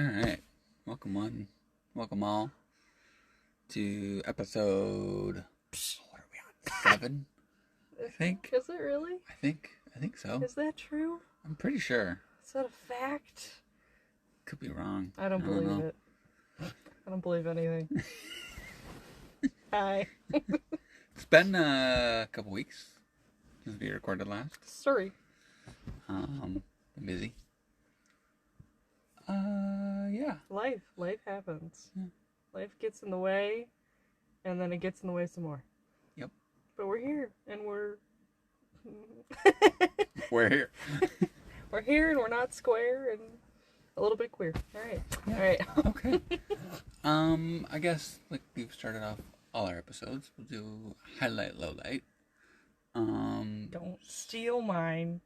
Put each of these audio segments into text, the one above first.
All right. Welcome all to episode. What are we on? 7, I think. Is it really? I think so. Is that true? I'm pretty sure. Is that a fact? Could be wrong. I don't believe it. I don't believe anything. Hi. It's been a couple weeks since we recorded last. Sorry. Been busy. Yeah. Life happens. Yeah. Life gets in the way, and then it gets in the way some more. Yep. But we're here, and we're... We're here. We're here, and we're not square, and a little bit queer. All right. Yeah. All right. Okay. I guess like we've started off all our episodes, we'll do highlight, lowlight. Don't steal mine.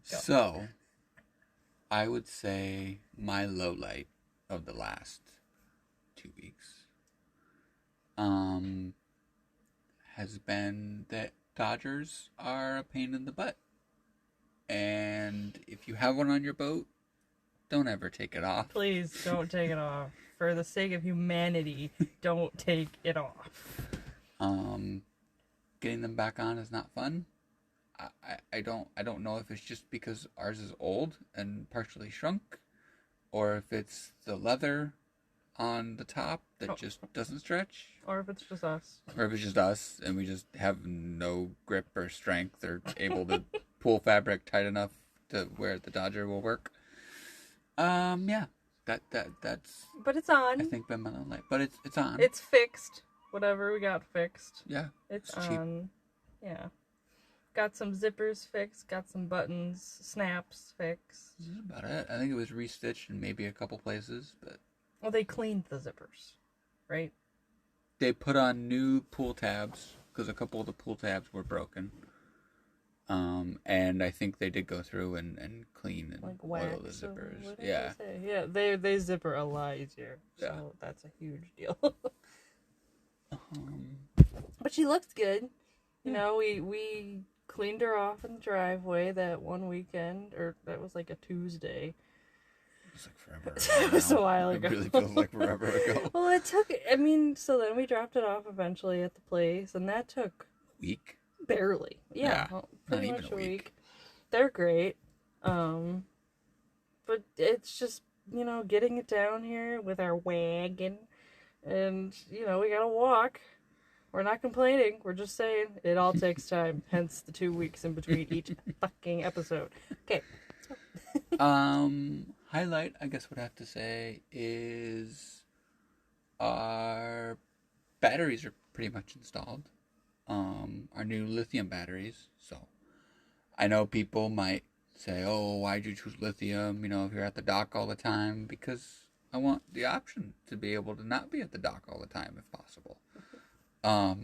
So, I would say my lowlight of the last 2 weeks has been that Dodgers are a pain in the butt. And if you have one on your boat, don't ever take it off. Please don't take it off. For the sake of humanity, don't take it off. Getting them back on is not fun. I don't know if it's just because ours is old and partially shrunk, or if it's the leather on the top that just doesn't stretch, or if it's just us, and we just have no grip or strength or able to pull fabric tight enough to where the Dodger will work. Yeah, that's. But it's on. I think been my light, but it's on. It's fixed. Whatever we got fixed. Yeah, it's on. Cheap. Yeah. Got some zippers fixed, got some buttons, snaps fixed. That's about it. I think it was restitched in maybe a couple places, but... Well, they cleaned the zippers, right? They put on new pull tabs, because a couple of the pull tabs were broken. And I think they did go through and clean and like oil the wax zippers. Yeah. Yeah, they zipper a lot easier, so that's a huge deal. But she looks good. You know, we cleaned her off in the driveway that one weekend, or that was like a Tuesday. It was like forever ago. It was a while ago. It really feels like forever ago. Well, so then we dropped it off eventually at the place, and that took... A week? Barely. Yeah. Well, pretty much a week. They're great. But it's just, getting it down here with our wagon, and, we gotta walk. We're not complaining. We're just saying it all takes time. Hence the 2 weeks in between each fucking episode. Okay. Highlight, I guess what I have to say is our batteries are pretty much installed. Our new lithium batteries. So I know people might say, oh, why'd you choose lithium? If you're at the dock all the time, because I want the option to be able to not be at the dock all the time if possible.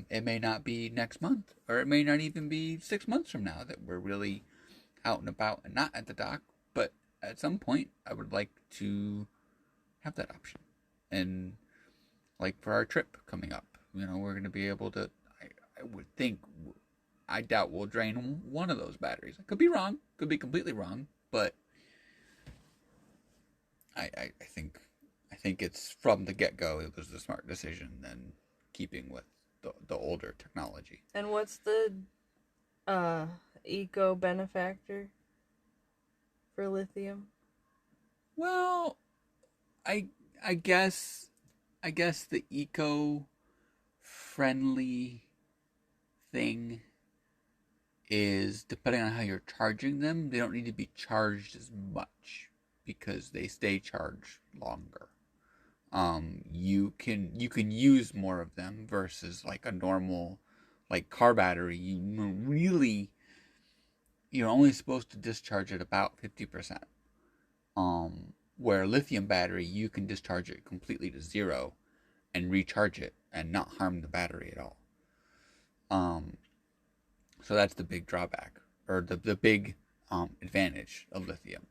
It may not be next month, or it may not even be 6 months from now that we're really out and about and not at the dock. But at some point, I would like to have that option. And like for our trip coming up, we're going to be able to, I would think, I doubt we'll drain one of those batteries. I could be wrong, could be completely wrong, but I think it's from the get-go, it was the smart decision than keeping with the older technology. And what's the eco benefactor for lithium? Well, I guess the eco-friendly thing is, depending on how you're charging them, they don't need to be charged as much because they stay charged longer. You can use more of them versus like a normal like car battery. You're only supposed to discharge it about 50%. Where a lithium battery, you can discharge it completely to zero and recharge it and not harm the battery at all. So that's the big drawback, or the big advantage of lithium.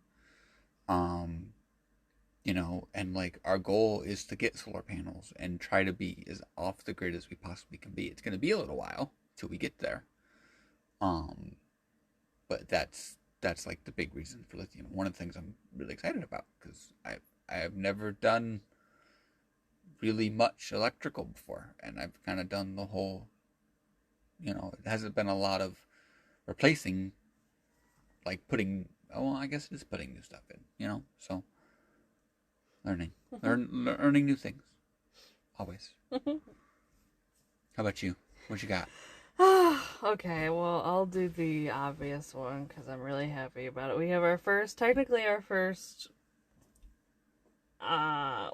And like our goal is to get solar panels and try to be as off the grid as we possibly can be. It's going to be a little while till we get there. But that's like the big reason for lithium. One of the things I'm really excited about because I have never done really much electrical before, and I've kind of done the whole. It hasn't been a lot of replacing, like putting. Oh, well, I guess it is putting new stuff in. So learning, learning new things, always. How about you? What you got? Okay, well, I'll do the obvious one because I'm really happy about it. We have technically our first,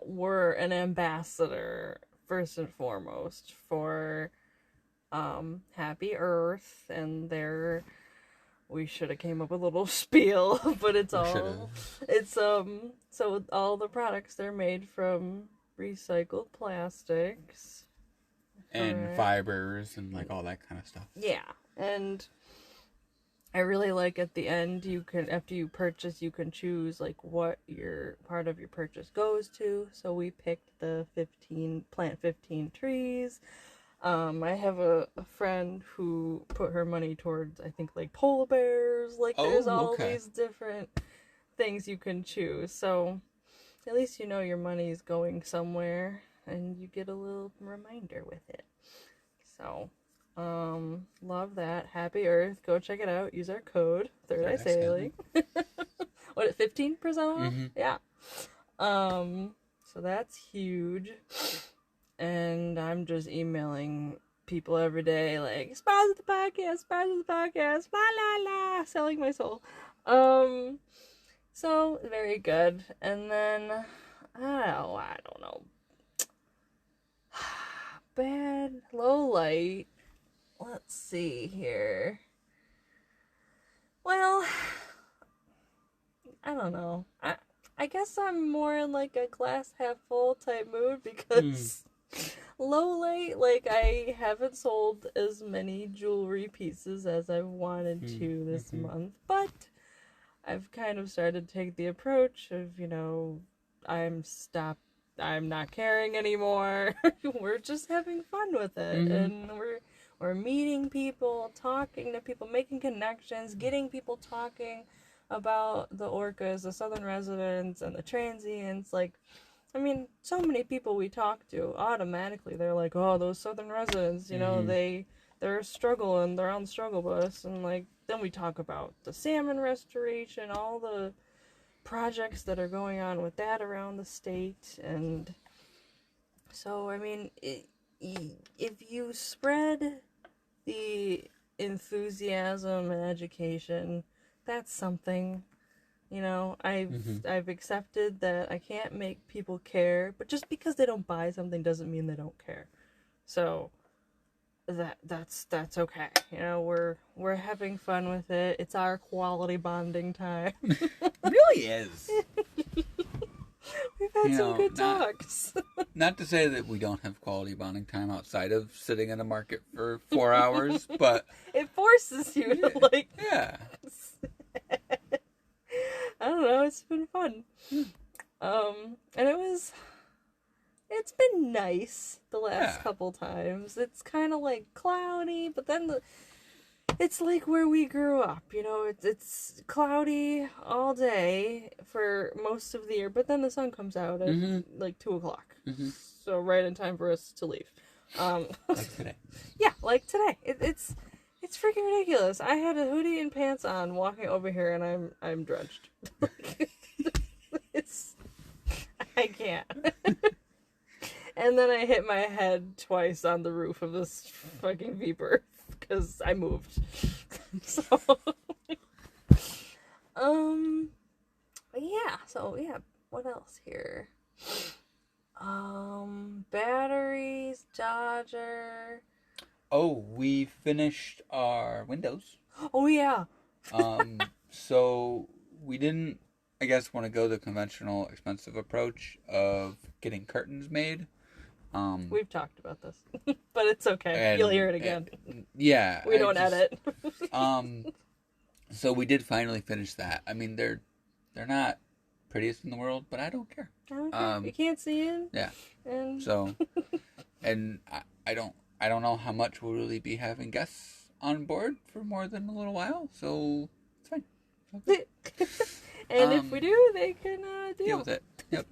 we're an ambassador, first and foremost, for, Happy Earth, and we should have came up with a little spiel, but so all the products, they're made from recycled plastics. And fibers and like all that kind of stuff. Yeah, and I really like at the end after you purchase, you can choose like what your part of your purchase goes to. So we picked the 15 trees. I have a friend who put her money towards, I think, like polar bears. Like there's all these different things you can choose. So at least you know your money's going somewhere, and you get a little reminder with it. So, love that. Happy Earth. Go check it out. Use our code, Third Eye Sailing. What, 15% off? Mm-hmm. Yeah. So that's huge. And I'm just emailing people every day, like, sponsor the podcast, la la la, selling my soul. So very good. And then, I don't know. Bad, low light. Let's see here. Well, I don't know. I guess I'm more in like a glass half full type mood because low light, like I haven't sold as many jewelry pieces as I wanted to this month, but I've kind of started to take the approach of, I'm not caring anymore. We're just having fun with it. And we're meeting people, talking to people, making connections, getting people talking about the orcas, the southern residents, and the transients. Like, I mean, so many people we talk to, automatically they're like, oh, those southern residents, they're struggling, they're on the struggle bus. And like, then we talk about the salmon restoration, all the projects that are going on with that around the state. And so, I mean, if you spread the enthusiasm and education, that's something. I've accepted that I can't make people care, but just because they don't buy something doesn't mean they don't care. So that's okay. We're having fun with it. It's our quality bonding time. It really is. We've had some good talks. Not to say that we don't have quality bonding time outside of sitting in a market for 4 hours, but it forces you to like. Yeah. I don't know. It's been fun. And it's been nice the last couple times. It's kind of like cloudy, but then it's like where we grew up, it's cloudy all day for most of the year, but then the sun comes out at like 2:00. So right in time for us to leave. Like today. Yeah, like today. It's freaking ridiculous. I had a hoodie and pants on walking over here, and I'm drenched. I can't. And then I hit my head twice on the roof of this fucking V-berth because I moved. So, yeah. What else here? Batteries, Dodger. Oh, we finished our windows. Oh yeah. So we didn't, I guess, want to go the conventional expensive approach of getting curtains made. We've talked about this, but it's okay. You'll hear it again. Yeah. We don't edit. So we did finally finish that. I mean, they're not prettiest in the world, but I don't care. I don't care. You can't see it. Yeah. And so, and I don't know how much we'll really be having guests on board for more than a little while, so it's fine. Okay. And if we do, they can deal deal. with it. Yep.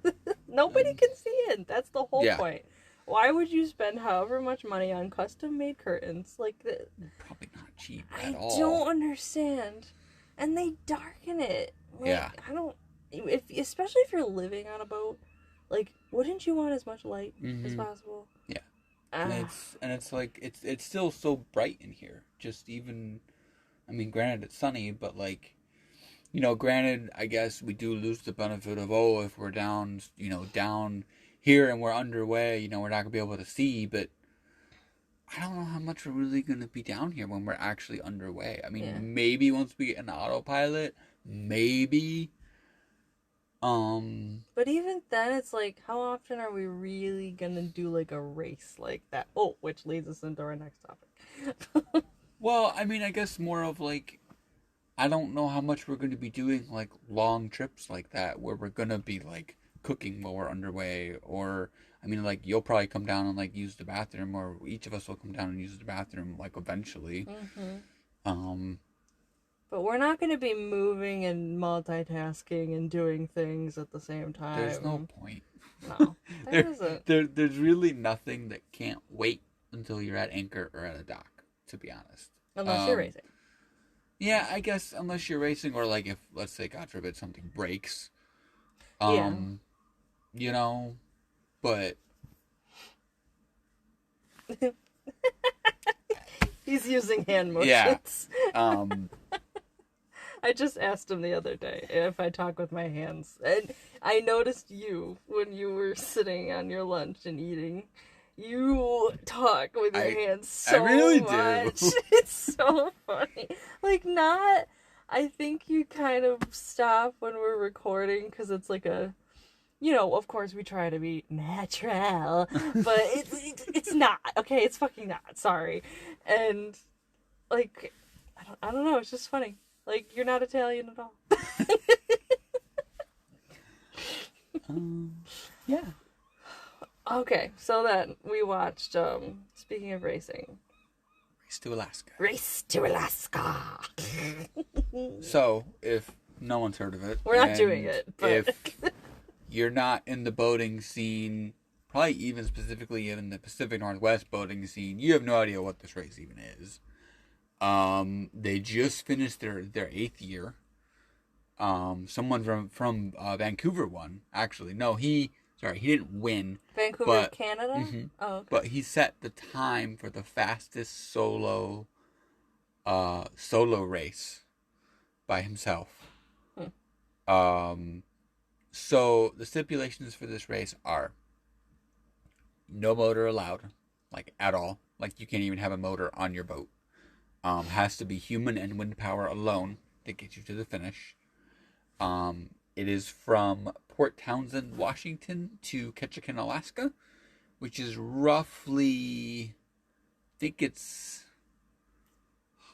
Nobody can see it. That's the whole Yeah. point. Why would you spend however much money on custom-made curtains? Like, Probably not cheap I at all. don't understand. And they darken it. Like, Yeah. I don't... especially if you're living on a boat, like, wouldn't you want as much light as possible? Yeah. And it's like, it's still so bright in here. Just even, I mean, granted it's sunny, but like, granted, I guess we do lose the benefit of, if we're down, down here and we're underway, we're not going to be able to see, but I don't know how much we're really going to be down here when we're actually underway. I mean, maybe once we get an autopilot, maybe. But even then, it's like, how often are we really going to do, like, a race like that? Oh, which leads us into our next topic. Well, I mean, I guess more of, like, I don't know how much we're going to be doing, like, long trips like that, where we're going to be, like, cooking while we're underway, or, I mean, like, you'll probably come down and, like, use the bathroom, or each of us will come down and use the bathroom, like, eventually. But we're not going to be moving and multitasking and doing things at the same time. There's no point. No, there isn't. There's really nothing that can't wait until you're at anchor or at a dock, to be honest. Unless you're racing. Yeah, I guess unless you're racing, or like if, let's say, God forbid, something breaks. But He's using hand motions. Yeah. I just asked him the other day if I talk with my hands. And I noticed you when you were sitting on your lunch and eating. You talk with your hands so I really much. do. It's so funny. Like, I think you kind of stop when we're recording because it's like a, of course we try to be natural, but it's not. Okay, it's fucking not. Sorry. And, like, I don't know. It's just funny. Like, you're not Italian at all. Yeah. Okay, so then we watched, speaking of racing. Race to Alaska. Race to Alaska! So, if no one's heard of it. We're not doing it, but... If you're not in the boating scene, probably even specifically in the Pacific Northwest boating scene, you have no idea what this race even is. They just finished their 8th year. Someone from Vancouver won, actually. No, he didn't win. Vancouver, Canada? Mm-hmm. Oh, okay. But he set the time for the fastest solo race by himself. So the stipulations for this race are no motor allowed, like at all. Like you can't even have a motor on your boat. Has to be human and wind power alone to get you to the finish. It is from Port Townsend, Washington to Ketchikan, Alaska, which is roughly, I think it's,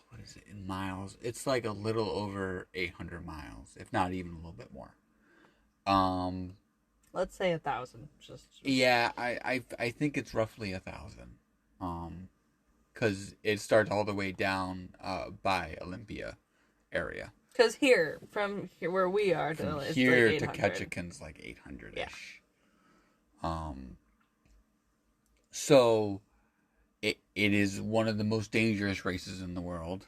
what is it in miles? It's like a little over 800 miles, if not even a little bit more. Let's say 1,000. Yeah, I think it's roughly 1,000. Because it starts all the way down by Olympia area. Because from here where we are to it's here like to 800. Ketchikan's like 800-ish. Yeah. So it is one of the most dangerous races in the world.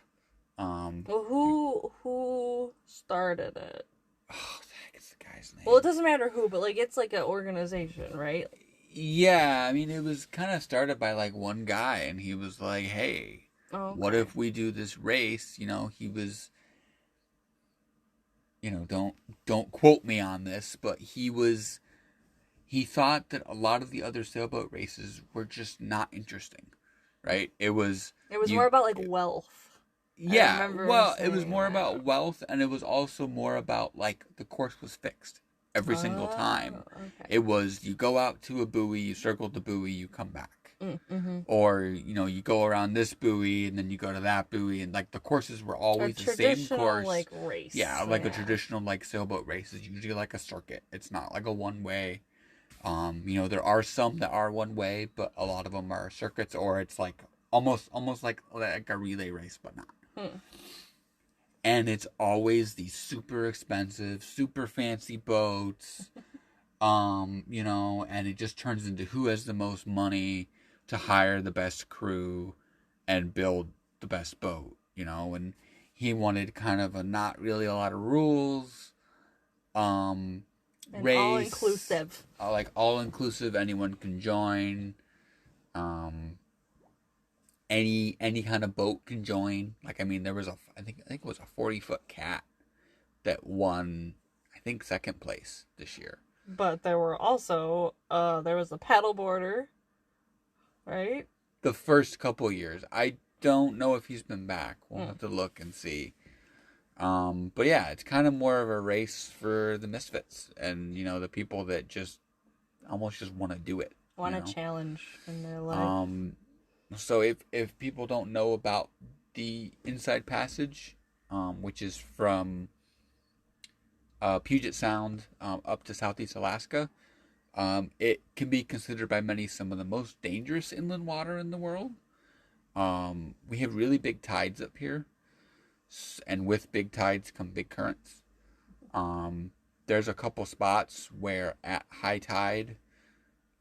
Well, who started it? Oh, the heck is the guy's name? Well, it doesn't matter who, but like it's like an organization, right? Yeah, I mean it was kind of started by like one guy, and he was like, "Hey, what if we do this race?" He was. Don't quote me on this, but he thought that a lot of the other sailboat races were just not interesting, right? It was more about like wealth. Yeah, well, it was more about wealth, and it was also more about like the course was fixed every single time. Okay. It was you go out to a buoy, you circle the buoy, you come back. Mm-hmm. Or, you go around this buoy and then you go to that buoy, and like the courses were always the same course. Like race. Yeah, like a traditional like sailboat race is usually like a circuit. It's not like a one way. There are some that are one way, but a lot of them are circuits, or it's like almost like a relay race, but not. and it's always these super expensive, super fancy boats. And it just turns into who has the most money to hire the best crew and build the best boat, and he wanted kind of a not really a lot of rules, And all race, inclusive. like all inclusive, anyone can join, um, any kind of boat can join. Like, I mean, there was I think it was a 40-foot cat that won, I think, second place this year. But there were also there was a paddleboarder, right? The first couple years, I don't know if he's been back. We'll Mm. have to look and see. But yeah, it's kind of more of a race for the misfits and the people that just almost just want to do it. Want a challenge in their life. So if people don't know about the Inside Passage, which is from Puget Sound up to Southeast Alaska, it can be considered by many some of the most dangerous inland water in the world. We have really big tides up here, and with big tides come big currents. There's a couple spots where at high tide,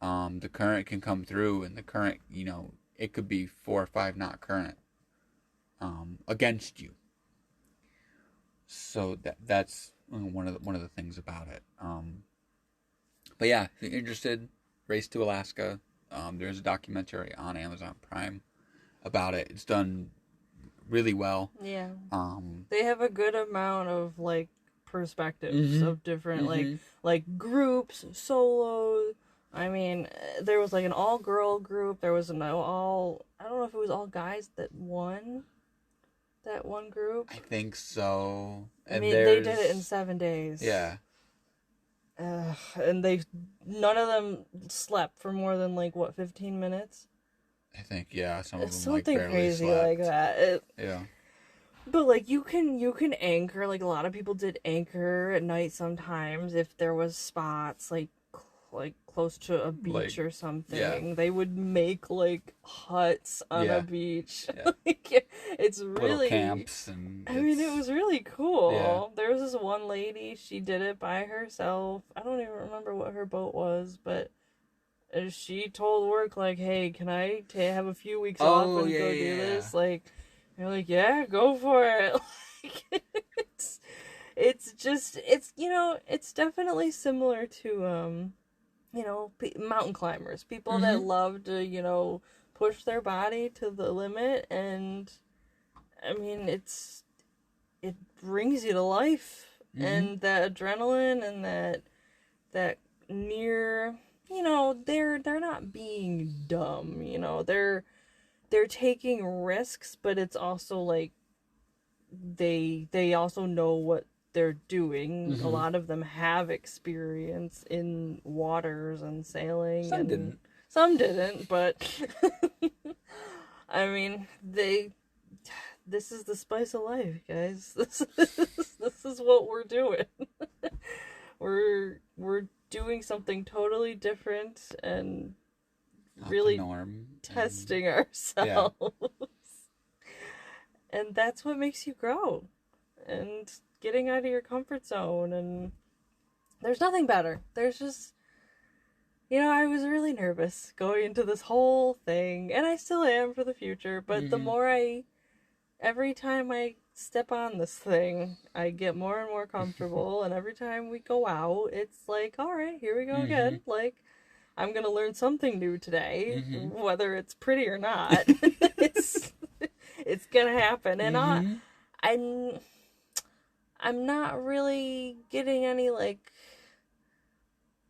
the current can come through, and the current, it could be 4 or 5 knot current against you. So that's one of the things about it. But yeah, if you're interested, Race to Alaska. There's a documentary on Amazon Prime about it. It's done really well. Yeah. Um, They have a good amount of like perspectives of different like groups, solos. I mean, there was like an all girl group. There was an all I don't know if it was all guys that won that one group. I think so. I mean, they did it in 7 days. Yeah. And none of them slept for more than like what 15 minutes. I think some of It's them something barely crazy slept. like that. Yeah. But like you can anchor, like a lot of people did anchor at night sometimes if there was spots like close to a beach or something. Yeah. They would make like huts on a beach. Yeah. Like, it's really little camps I mean, it was really cool. Yeah. There was this one lady, she did it by herself. I don't even remember what her boat was, but she told work like, "Hey, can I have a few weeks off and go do this?" Like, they're like, "Yeah, go for it." Like, it's just it's definitely similar to mountain climbers, people that love to push their body to the limit, and I mean it brings you to life, and that adrenaline and that near they're not being dumb, they're taking risks, but it's also like they also know what they're doing. A lot of them have experience in waters and sailing. Some didn't, but I mean, this is the spice of life, guys. This is what we're doing. We're doing something totally different and Not really the norm. testing ourselves. And that's what makes you grow. And getting out of your comfort zone. And there's nothing better. There's just, I was really nervous going into this whole thing. And I still am for the future. But the more every time I step on this thing, I get more and more comfortable. And every time we go out, it's like, all right, here we go again. Like, I'm going to learn something new today, whether it's pretty or not. It's gonna happen, and I'm not really getting any like,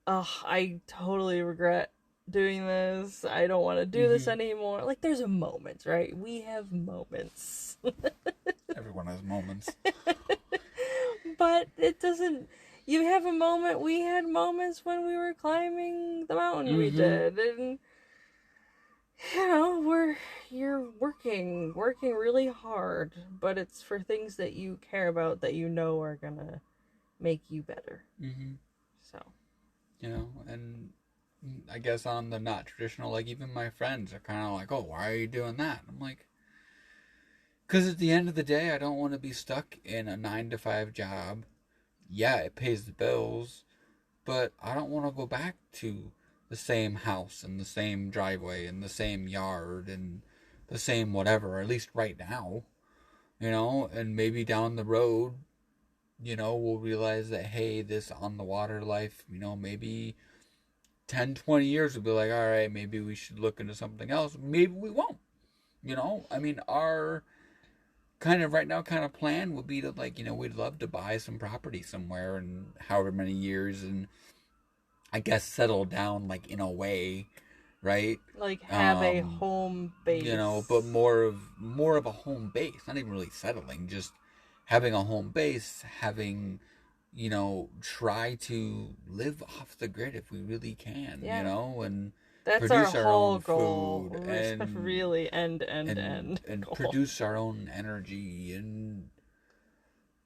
oh, I totally regret doing this. I don't want to do this anymore. Like, there's a moment, right? We have moments. Everyone has moments. But it doesn't. You have a moment. We had moments when we were climbing the mountain. We did, and you're working really hard, but it's for things that you care about, that are gonna make you better. So, and I guess on the not traditional, like even my friends are kind of like, "Oh, why are you doing that?" I'm like, Because at the end of the day, I don't want to be stuck in a 9 to 5 job. Yeah, it pays the bills, but I don't want to go back to the same house and the same driveway and the same yard and the same whatever, or at least right now, and maybe down the road, we'll realize that, hey, this on the water life, maybe 10, 20 years we'll be like, all right, maybe we should look into something else. Maybe we won't, I mean, our kind of right now kind of plan would be to, like, we'd love to buy some property somewhere in however many years and I guess settle down, like, in a way, right? Like have a home base. But more of a home base, not even really settling, just having a home base, having, try to live off the grid if we really can, and that's produce our our whole own goal. food and really end and goal. produce our own energy and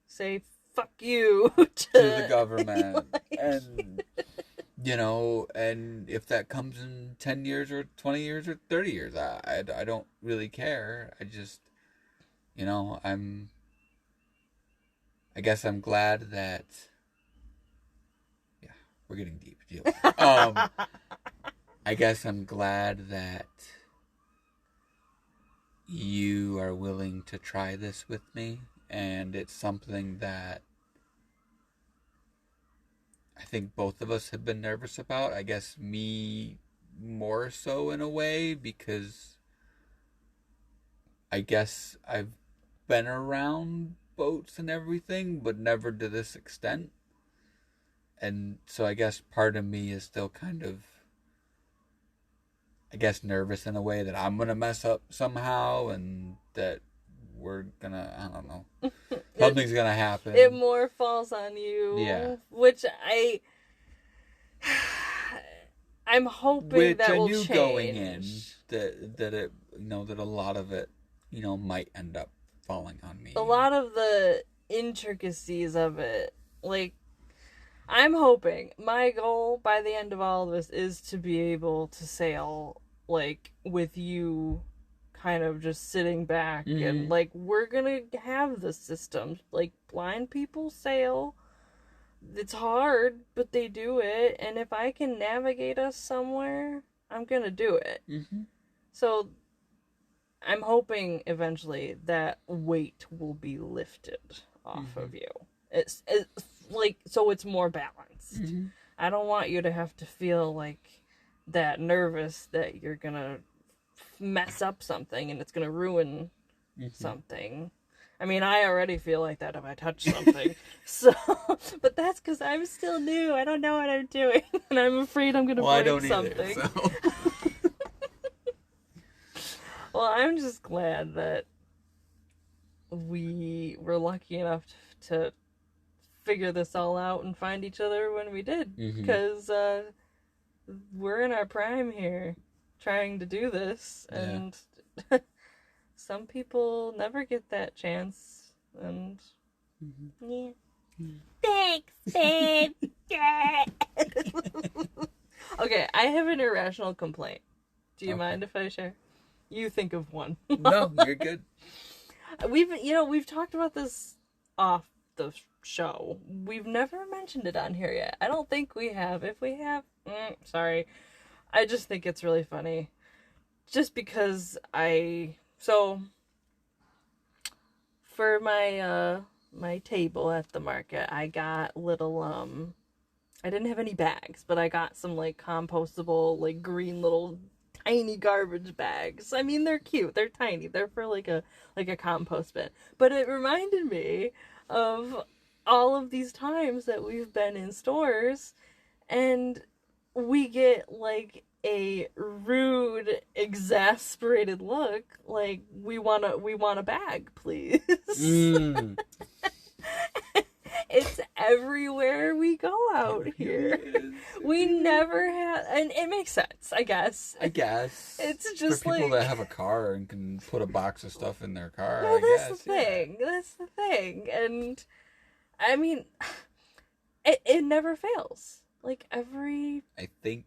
say fuck you to the government and and if that comes in 10 years or 20 years or 30 years, I don't really care. I just, I guess I'm glad that, yeah, we're getting deep. Deal. I guess I'm glad that you are willing to try this with me, and it's something that I think both of us have been nervous about. I guess me more so in a way because I guess I've been around boats and everything, but never to this extent. And so I guess part of me is still kind of, I guess, nervous in a way that I'm going to mess up somehow and that we're going to, I don't know. Something's going to happen. It more falls on you. Yeah. Which I'm hoping that will change. Going in that it, that a lot of it, might end up falling on me. A lot of the intricacies of it, like, I'm hoping my goal by the end of all of this is to be able to sail, like, with you kind of just sitting back and, like, we're gonna have the system. Like, blind people sail. It's hard, but they do it, and if I can navigate us somewhere, I'm gonna do it. So I'm hoping eventually that weight will be lifted off of you. It's like, so it's more balanced. I don't want you to have to feel like that nervous that you're gonna mess up something and it's gonna ruin something. I mean, I already feel like that if I touch something. So, but that's because I'm still new. I don't know what I'm doing, and I'm afraid I'm gonna break something. Either, so. Well, I'm just glad that we were lucky enough to figure this all out and find each other when we did, because we're in our prime here trying to do this, and some people never get that chance, and thanks, babe. Okay, I have an irrational complaint. Do you mind if I share? You think of one. No, you're good. We've talked about this off the show. We've never mentioned it on here yet. I don't think we have. If we have, sorry. I just think it's really funny. Just because for my table at the market, I got little, I didn't have any bags, but I got some, like, compostable, like, green little tiny garbage bags. I mean, they're cute. They're tiny. They're for, like a compost bin. But it reminded me of all of these times that we've been in stores and we get, like, a rude, exasperated look, like, we want a bag, please. It's everywhere we go out here. We never have, and it makes sense, I guess. It's just for people like, that have a car and can put a box of stuff in their car. Well, that's the thing. And I mean, it never fails. Like, every... I think,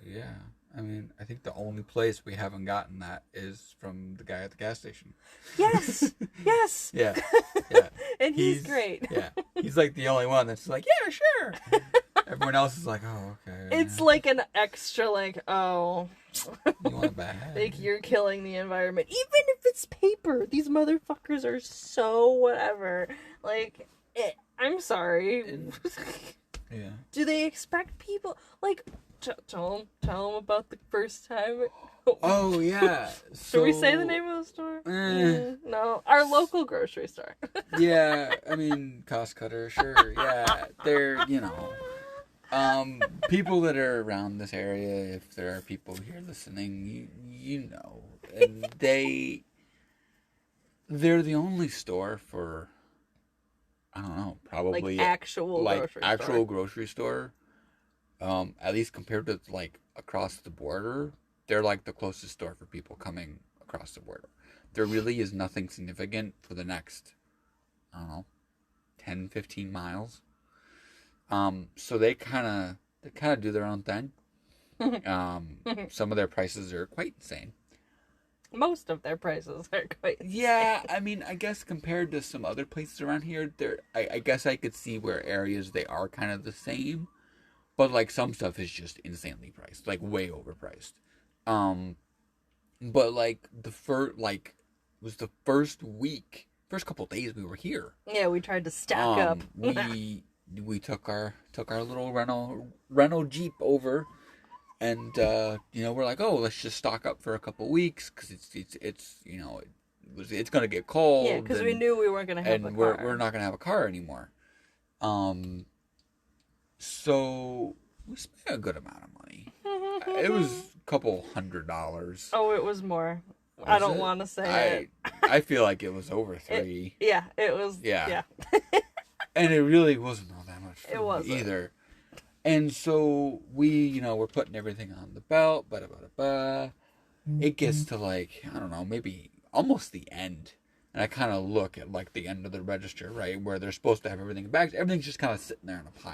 yeah. I mean, I think the only place we haven't gotten that is from the guy at the gas station. Yes, yes. Yeah, yeah. And he's great. Yeah, he's like the only one that's like, yeah, sure. Everyone else is like, oh, okay. It's like an extra, like, oh. You want a bag? Like, you're killing the environment. Even if it's paper, these motherfuckers are so whatever. Like, I'm sorry. Yeah. Do they expect people, like, tell them about the first time? Oh, yeah. Should we say the name of the store? No. Our local grocery store. Yeah, I mean, Cost Cutter, sure. Yeah, they're, people that are around this area, if there are people here listening, you know, and they're the only store for, I don't know, probably like actual grocery store. At least compared to like across the border, they're like the closest store for people coming across the border. There really is nothing significant for the next, I don't know, 10, 15 miles. So they kind of do their own thing. Some of their prices are quite insane. Most of their prices are quite insane. Yeah, I mean, I guess compared to some other places around here, I guess I could see where areas they are kind of the same, but like some stuff is just insanely priced, like way overpriced. But like was the first couple days we were here. Yeah, we tried to stack up. We took our little rental Jeep over, and we're like, oh, let's just stock up for a couple weeks because it's gonna get cold. Yeah, because we knew we weren't gonna have a car. We're not gonna have a car anymore. So we spent a good amount of money. It was a couple $100. Oh, it was more. I don't want to say it. I feel like it was over $3. It was. Yeah. And it really wasn't all that much food it wasn't either. And so we, we're putting everything on the belt. It gets to like, I don't know, maybe almost the end. And I kind of look at like the end of the register, right, where they're supposed to have everything in bags. Everything's just kind of sitting there in a pile.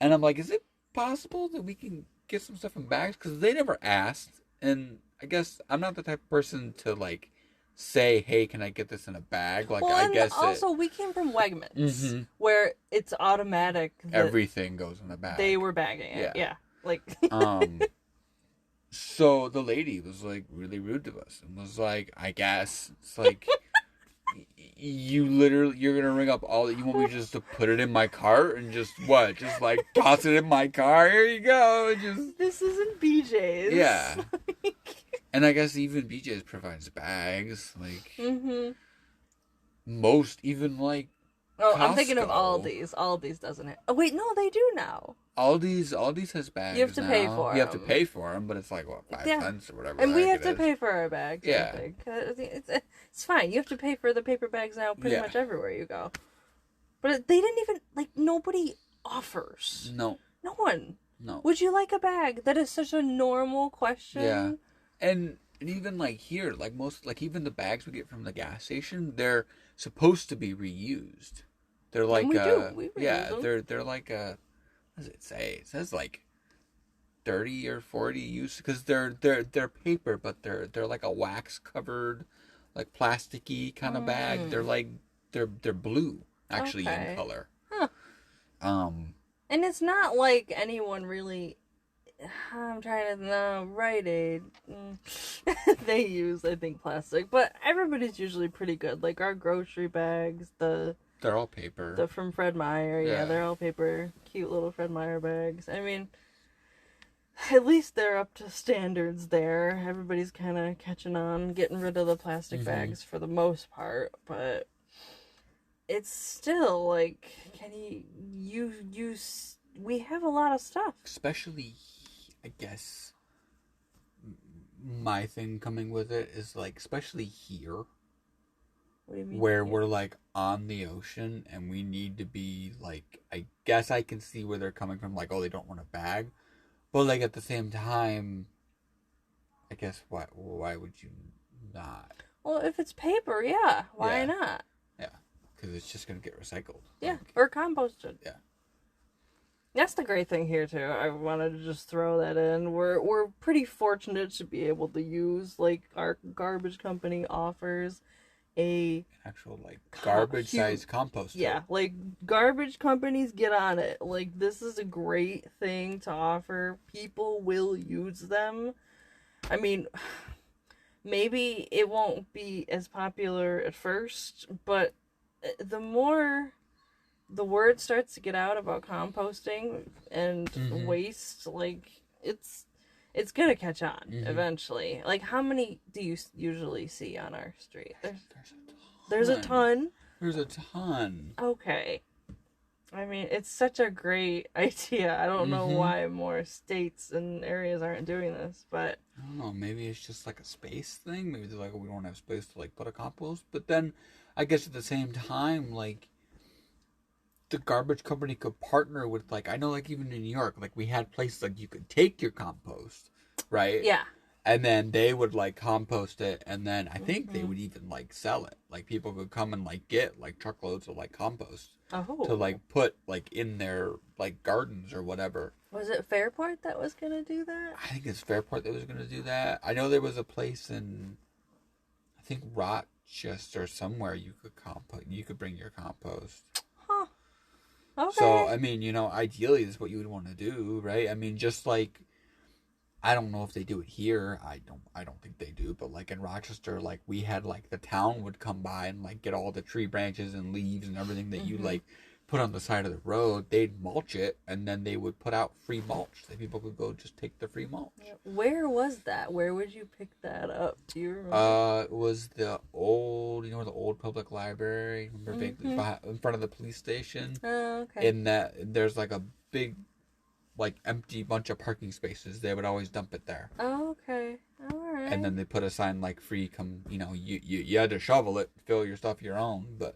And I'm like, is it possible that we can get some stuff in bags? Because they never asked. And I guess I'm not the type of person to like say, hey, can I get this in a bag? Like, I guess also we came from Wegmans, where it's automatic that everything goes in a bag. They were bagging it. Yeah. Like so the lady was like really rude to us and was like, I guess it's like you're gonna ring up all that you want me just to put it in my cart and just like toss it in my car, here you go, this isn't BJ's. Yeah. And I guess even BJ's provides bags, like most, even like Oh, Costco. I'm thinking of Aldi's. Aldi's doesn't have. Oh wait, no, they do now. Aldi's has bags. You have to pay for them. You have to pay for them, but it's like what, 5 cents or whatever. And we have to pay for our bags. Yeah, I think. It's fine. You have to pay for the paper bags now, pretty much everywhere you go. But they didn't even nobody offers. No one. No. Would you like a bag? That is such a normal question. Yeah, and even like here, like even the bags we get from the gas station, they're supposed to be reused. They're like we reuse them. They're like what does it say? It says like 30 or 40 use because they're paper, but they're like a wax covered, like plasticky kind of bag. They're like they're blue actually in color. Huh. And it's not like anyone really. I'm trying to know. Rite Aid. They use, I think, plastic, but everybody's usually pretty good. Like our grocery bags, they're all paper. From Fred Meyer, yeah, they're all paper. Cute little Fred Meyer bags. I mean, at least they're up to standards there. Everybody's kind of catching on, getting rid of the plastic bags for the most part, but it's still like, we have a lot of stuff. Especially, I guess, my thing coming with it is like, especially here. What do you mean? Where we're like on the ocean and we need to be like, I guess I can see where they're coming from, like, oh, they don't want a bag, but like at the same time, I guess why would you not? Well, if it's paper, yeah, why not? Yeah, because it's just gonna get recycled. Yeah, or composted. Yeah. That's the great thing here too. I wanted to just throw that in. We're pretty fortunate to be able to use, like, our garbage company offers a Actual like garbage sized compost. Yeah, like, garbage companies, get on it. Like, this is a great thing to offer. People will use them. I mean, maybe it won't be as popular at first, but the more the word starts to get out about composting and waste, like, it's gonna catch on eventually. Like, how many do you usually see on our street? There's a ton. There's a ton. Okay. I mean, it's such a great idea. I don't know why more states and areas aren't doing this, but I don't know. Maybe it's just like a space thing. Maybe they're like, we don't have space to like put a compost. But then, I guess at the same time, like, the garbage company could partner with, like, I know, like, even in New York, like, we had places like you could take your compost, right? Yeah. And then they would, like, compost it, and then I think they would even, like, sell it. Like, people could come and, like, get, like, truckloads of, like, compost to, like, put, like, in their, like, gardens or whatever. Was it Fairport that was going to do that? I think it's Fairport that was going to do that. I know there was a place in, I think, Rochester somewhere you could bring your compost. Huh. Okay. So, I mean, you know, ideally this is what you would want to do, right? I mean, just like, I don't know if they do it here. I don't think they do. But, like, in Rochester, like, we had, like, the town would come by and, like, get all the tree branches and leaves and everything that you, like, put on the side of the road. They'd mulch it, and then they would put out free mulch. So people could go just take the free mulch. Where was that? Where would you pick that up? Do you remember? It was the old, you know, the old public library. Remember, in front of the police station? Oh, okay. In that, there's, like, a big, like, empty bunch of parking spaces. They would always dump it there. Oh, okay. All right. And then they put a sign like free, come, you know, you had to shovel it, fill your stuff your own, but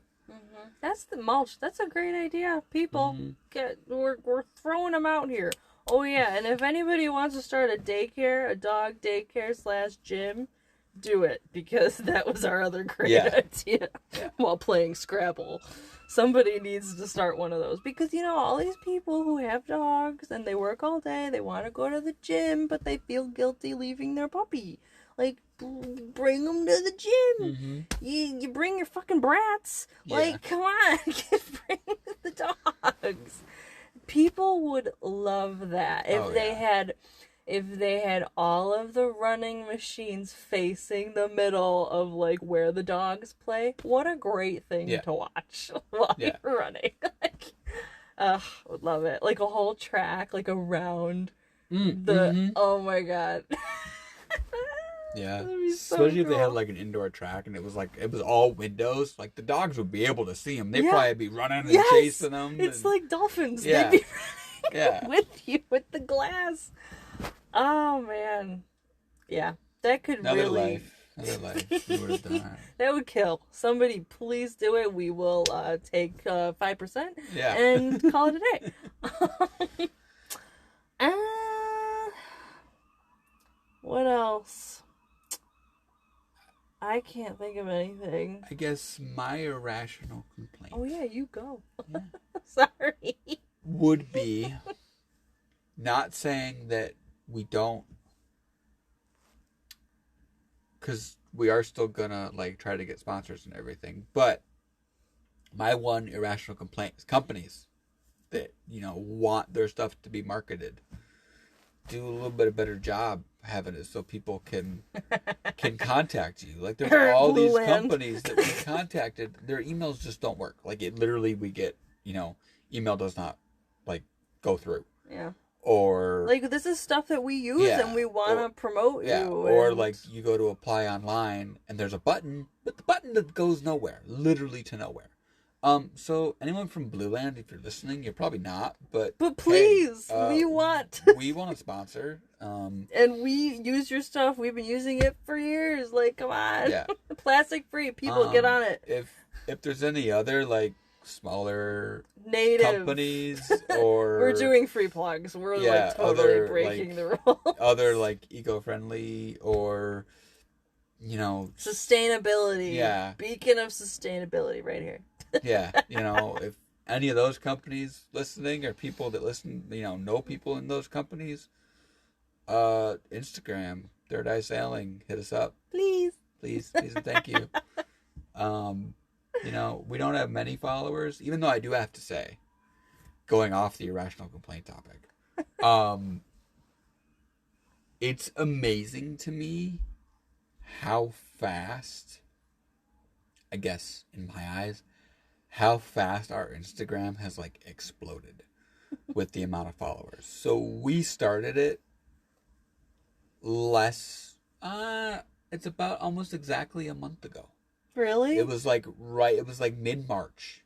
that's the mulch. That's a great idea. People, we're throwing them out here. Oh yeah, and if anybody wants to start a daycare, a dog daycare / gym, do it, because that was our other great idea while playing Scrabble. Somebody needs to start one of those, because, you know, all these people who have dogs and they work all day, they want to go to the gym, but they feel guilty leaving their puppy. Like, bring them to the gym. You bring your fucking brats. Like, come on, bring the dogs. People would love that if they had all of the running machines facing the middle of, like, where the dogs play. What a great thing to watch while you're running. Like, would love it. Like, a whole track, like, around oh my god. Yeah, So especially if they cool. had, like, an indoor track and it was all windows. Like, the dogs would be able to see them. They'd probably be running and chasing them. It's like dolphins. Yeah. They'd be running with you with the glass. Oh man, yeah, that could Another really. Another life. You would have done. That would kill. Somebody, please do it. We will take 5% and call it a day. What else? I can't think of anything. I guess my irrational complaint. Oh yeah, you go. Yeah. Sorry. Would be not saying that we don't, because we are still gonna, like, try to get sponsors and everything, but my one irrational complaint is companies that, you know, want their stuff to be marketed do a little bit of better job having it so people can contact you. Like, there's all these companies that we contacted, their emails just don't work. Like, it literally, we get, you know, email does not, like, go through. Yeah. Or, like, this is stuff that we use and we want to promote you. Or, like, you go to apply online and there's a button, but the button that goes nowhere, literally to nowhere. So anyone from Blue Land, if you're listening, you're probably not, but please, hey, we want a sponsor. And we use your stuff. We've been using it for years. Like, come on. Yeah. Plastic free. People, get on it. If there's any other, like, smaller native companies, or we're doing free plugs. We're like totally breaking the rules. Other, like, eco-friendly, or, you know, sustainability. Yeah. Beacon of sustainability right here. Yeah, you know, any of those companies listening, or people that listen, know people in those companies, Instagram, Third Eye Sailing, hit us up. Please. Please and thank you. We don't have many followers, even though I do have to say, going off the irrational complaint topic, it's amazing to me how fast, I guess, in my eyes, how fast our Instagram has, exploded with the amount of followers. So we started it it's about almost exactly a month ago. Really? It was mid-March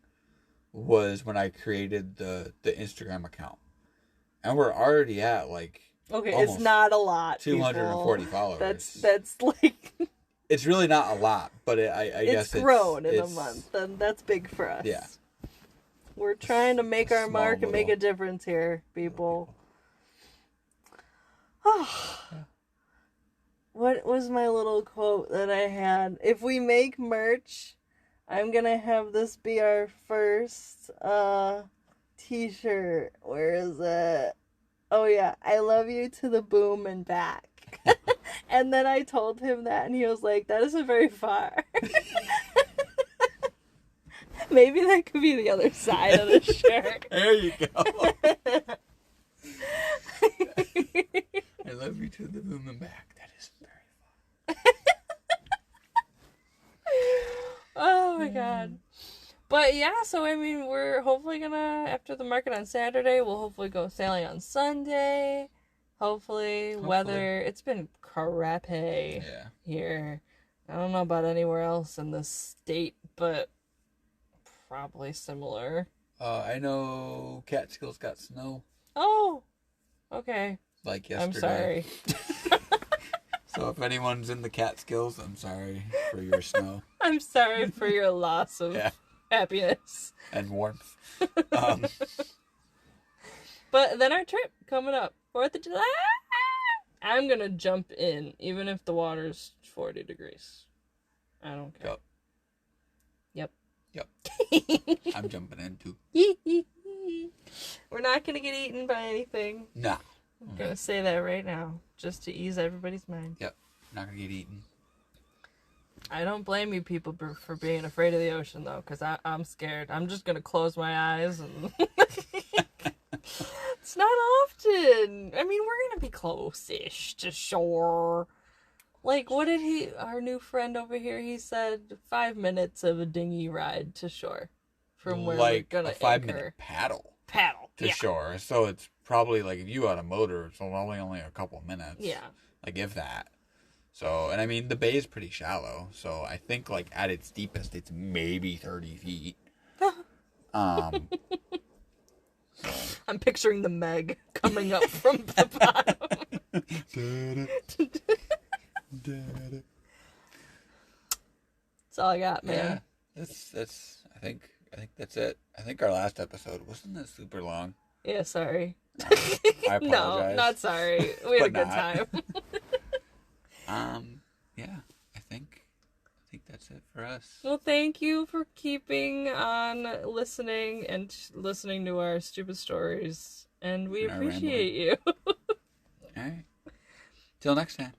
was when I created the Instagram account. And we're already at okay, it's not a lot. 240 people. followers. That's it's really not a lot, but I guess it's grown in a month, and that's big for us. Yeah. We're trying to make our mark and make little- a difference here, people. What was my little quote that I had? If we make merch, I'm gonna have this be our first t-shirt. Where is it? Oh yeah, I love you to the boom and back. And then I told him that, and he was like, that isn't very far. Maybe that could be the other side of the shirt. There you go. I love you to the boom and back. That isn't very far. Oh my god. But yeah, so I mean, we're hopefully gonna, after the market on Saturday, we'll hopefully go sailing on Sunday. Hopefully. Weather, it's been crappy here. I don't know about anywhere else in this state, but probably similar. I know Catskills got snow. Oh, okay. Yesterday. I'm sorry. So if anyone's in the Catskills, I'm sorry for your snow. I'm sorry for your loss of happiness. And warmth. But then our trip coming up, 4th of July. I'm going to jump in, even if the water's 40 degrees. I don't care. Yep. I'm jumping in too. We're not going to get eaten by anything. Nah. I'm going to say that right now, just to ease everybody's mind. Yep. Not going to get eaten. I don't blame you people for being afraid of the ocean, though, because I'm scared. I'm just going to close my eyes and... It's not often. I mean, we're going to be close-ish to shore. What did our new friend over here, he said 5 minutes of a dinghy ride to shore from where we're going to a anchor. 5-minute paddle To shore. So it's probably, if you had a motor, it's only a couple minutes. Yeah. If that. So, and I mean, the bay is pretty shallow. So I think, at its deepest, it's maybe 30 feet. I'm picturing the Meg coming up from the bottom. That's all I got, man. Yeah, that's. I think that's it. I think our last episode wasn't super long. Yeah, sorry. I apologize. No, not sorry. We had a good time. Yeah, I think that's it for us. Well, thank you for keeping on listening and listening to our stupid stories, and we appreciate you. All right. Till next time.